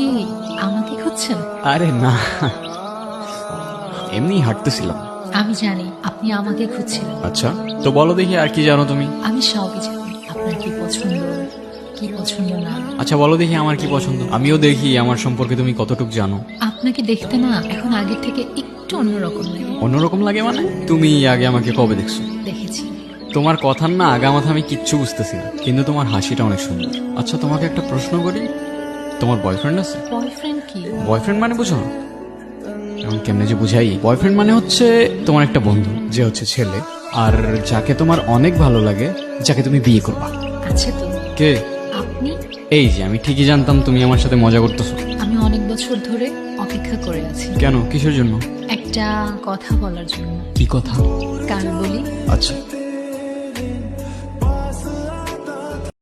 কি আমাকে খুঁজছেন? আরে না, এমনি হাঁটতেছিলাম। আমি জানি আপনি আমাকে খুঁজছিলেন। আচ্ছা, তো বলো দেখি আর কি জানো তুমি? আমি সবই জানি, আপনার কি পছন্দ কি পছন্দ না। আচ্ছা বলো দেখি আমার কি পছন্দ, আমিও দেখি আমার সম্পর্কে তুমি কতটুকু জানো। আপনাকে দেখতে না এখন আগের থেকে একটু অন্যরকম লাগে। অন্যরকম লাগে মানে? তুমি আগে আমাকে কবে দেখছো? দেখেছি। তোমার কথার না আগামাথা আমি কিচ্ছু বুঝতেছি না, কিন্তু তোমার হাসিটা অনেক সুন্দর। আচ্ছা তোমাকে একটা প্রশ্ন করি, তোমার বয়ফ্রেন্ড আছে? বয়ফ্রেন্ড কি? বয়ফ্রেন্ড মানে বুঝো না? এখন কেমনে যে বুঝাই, বয়ফ্রেন্ড মানে হচ্ছে তোমার একটা বন্ধু, যে হচ্ছে ছেলে, আর যাকে তোমার অনেক ভালো লাগে, যাকে তুমি বিয়ে করবা। আছে তো। কে? আপনি। এই যে আমি ঠিকই জানতাম তুমি আমার সাথে মজা করতেছো। আমি অনেক বছর ধরে অপেক্ষা করে আছি কেন, কিসের জন্য? একটা কথা বলার জন্য। কি কথা? কাল বলি। আচ্ছা